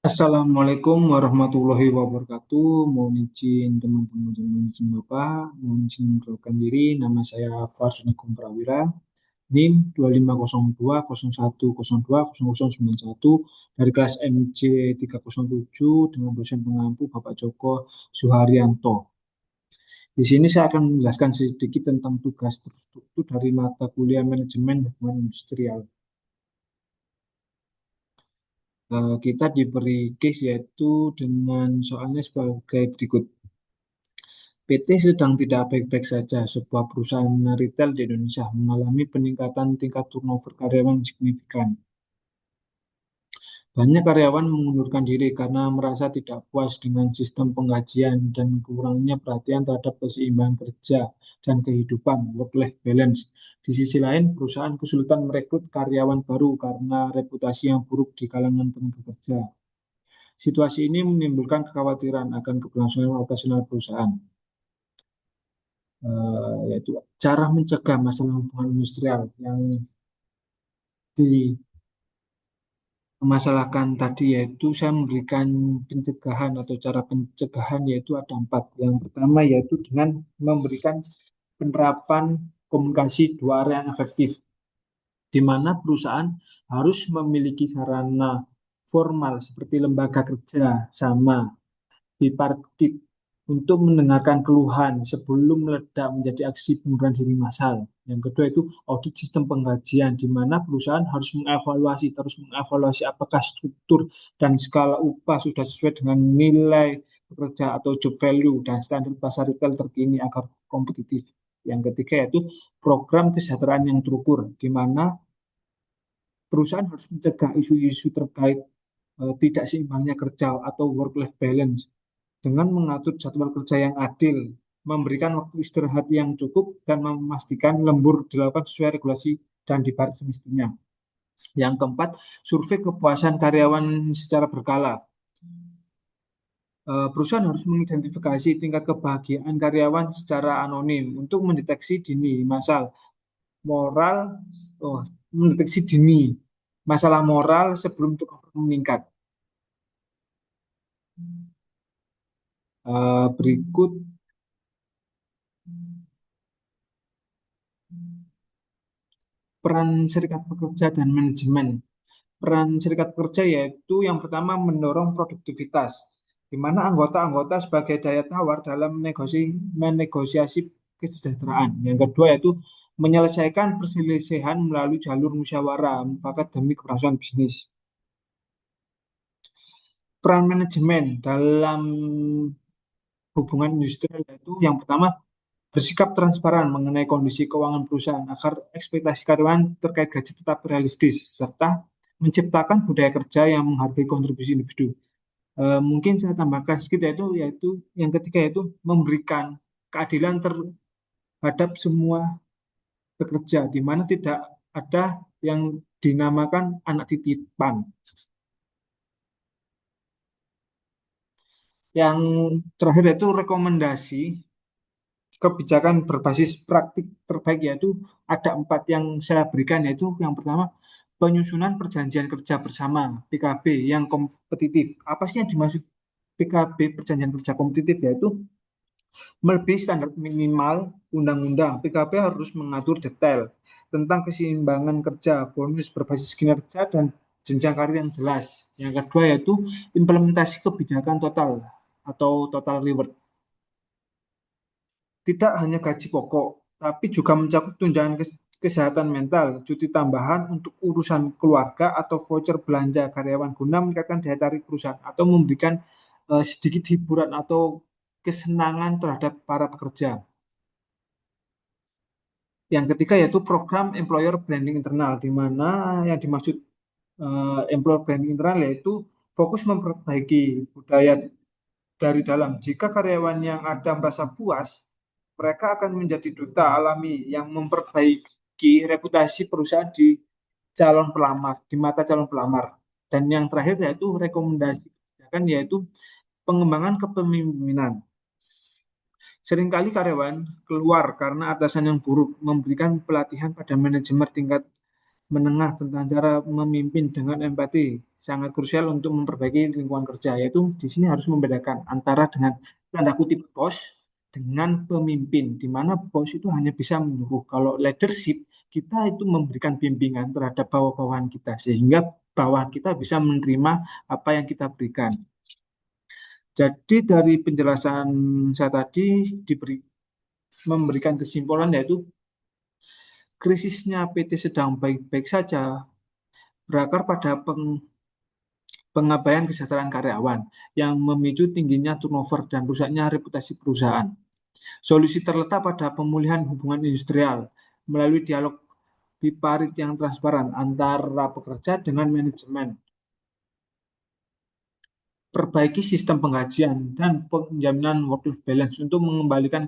Assalamualaikum warahmatullahi wabarakatuh. Mohon izin teman-teman dan mohon izin Bapak, mohon izin memperkenalkan diri. Nama saya Farsunikum Prawira, NIM 250201020091 dari kelas MC 307 dengan dosen pengampu Bapak Joko Suharyanto. Di sini saya akan menjelaskan sedikit tentang tugas terstruktur dari mata kuliah manajemen hubungan industrial. Kita diberi case yaitu dengan soalnya sebagai berikut. PT sedang tidak baik-baik saja. Sebuah perusahaan retail di Indonesia mengalami peningkatan tingkat turnover karyawan signifikan. Banyak karyawan mengundurkan diri karena merasa tidak puas dengan sistem penggajian dan kurangnya perhatian terhadap keseimbangan kerja dan kehidupan work-life balance. Di sisi lain, perusahaan kesulitan merekrut karyawan baru karena reputasi yang buruk di kalangan tenaga kerja. Situasi ini menimbulkan kekhawatiran akan keberlangsungan operasional perusahaan. Yaitu cara mencegah masalah hubungan industrial yang dimasalahkan tadi, yaitu saya memberikan pencegahan atau cara pencegahan yaitu ada empat. Yang pertama yaitu dengan memberikan penerapan komunikasi dua arah yang efektif, di mana perusahaan harus memiliki sarana formal seperti lembaga kerja sama bipartit untuk mendengarkan keluhan sebelum meledak menjadi aksi pengunduran diri massal. Yang kedua itu audit sistem penggajian, di mana perusahaan harus terus mengevaluasi apakah struktur dan skala upah sudah sesuai dengan nilai pekerja atau job value dan standar pasar retail terkini agar kompetitif. Yang ketiga yaitu program kesejahteraan yang terukur, di mana perusahaan harus mencegah isu-isu terkait tidak seimbangnya kerja atau work-life balance dengan mengatur jadwal kerja yang adil, memberikan waktu istirahat yang cukup, dan memastikan lembur dilakukan sesuai regulasi dan dibayar semestinya. Yang keempat, survei kepuasan karyawan secara berkala. Perusahaan harus mengidentifikasi tingkat kebahagiaan karyawan secara anonim untuk mendeteksi dini moral, oh, mendeteksi dini masalah moral sebelum turnover meningkat. Berikut peran serikat pekerja dan manajemen. Peran serikat pekerja yaitu yang pertama mendorong produktivitas, di mana anggota-anggota sebagai daya tawar dalam menegosiasi kesejahteraan. Yang kedua yaitu menyelesaikan perselisihan melalui jalur musyawarah mufakat demi keberlangsungan bisnis. Peran manajemen dalam hubungan industrial yaitu yang pertama bersikap transparan mengenai kondisi keuangan perusahaan agar ekspektasi karyawan terkait gaji tetap realistis, serta menciptakan budaya kerja yang menghargai kontribusi individu. Mungkin saya tambahkan sedikit yaitu yang ketiga yaitu memberikan keadilan terhadap semua pekerja, di mana tidak ada yang dinamakan anak titipan. Yang terakhir yaitu rekomendasi kebijakan berbasis praktik terbaik, yaitu ada empat yang saya berikan, yaitu yang pertama penyusunan perjanjian kerja bersama PKB yang kompetitif. Apa sih yang dimaksud PKB perjanjian kerja kompetitif? Yaitu melebihi standar minimal undang-undang. PKB harus mengatur detail tentang keseimbangan kerja, bonus berbasis kinerja, dan jenjang karir yang jelas. Yang kedua yaitu implementasi kebijakan total atau total reward. Tidak hanya gaji pokok, tapi juga mencakup tunjangan kesehatan mental, cuti tambahan untuk urusan keluarga, atau voucher belanja karyawan guna meningkatkan daya tarik perusahaan atau memberikan sedikit hiburan atau kesenangan terhadap para pekerja. Yang ketiga yaitu program employer branding internal, di mana yang dimaksud employer branding internal yaitu fokus memperbaiki budaya dari dalam. Jika karyawan yang ada merasa puas, mereka akan menjadi duta alami yang memperbaiki reputasi perusahaan di mata calon pelamar. Dan yang terakhir yaitu rekomendasi kebijakan yaitu pengembangan kepemimpinan. Seringkali karyawan keluar karena atasan yang buruk, memberikan pelatihan pada manajemen tingkat menengah tentang cara memimpin dengan empati sangat krusial untuk memperbaiki lingkungan kerja, yaitu di sini harus membedakan antara dengan tanda kutip bos dengan pemimpin, di mana bos itu hanya bisa menyuruh. Kalau leadership, kita itu memberikan bimbingan terhadap bawah-bawahan kita, sehingga bawahan kita bisa menerima apa yang kita berikan. Jadi dari penjelasan saya tadi memberikan kesimpulan yaitu krisisnya PT sedang baik-baik saja berakar pada pengabaian kesejahteraan karyawan yang memicu tingginya turnover dan rusaknya reputasi perusahaan. Solusi terletak pada pemulihan hubungan industrial melalui dialog biparit yang transparan antara pekerja dengan manajemen, perbaiki sistem penggajian dan penjaminan work-life balance untuk mengembalikan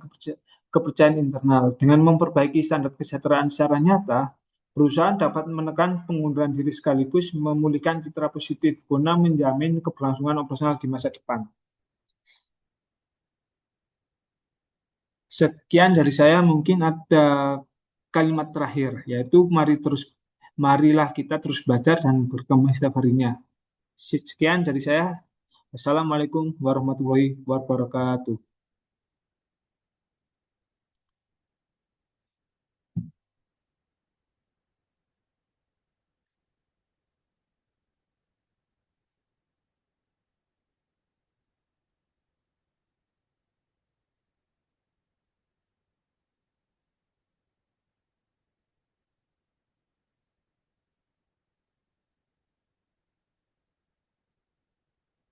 kepercayaan internal. Dengan memperbaiki standar kesejahteraan secara nyata, perusahaan dapat menekan pengunduran diri sekaligus memulihkan citra positif guna menjamin keberlangsungan operasional di masa depan. Sekian dari saya, mungkin ada kalimat terakhir, yaitu marilah kita terus belajar dan berkembang setiap harinya. Sekian dari saya. Assalamualaikum warahmatullahi wabarakatuh.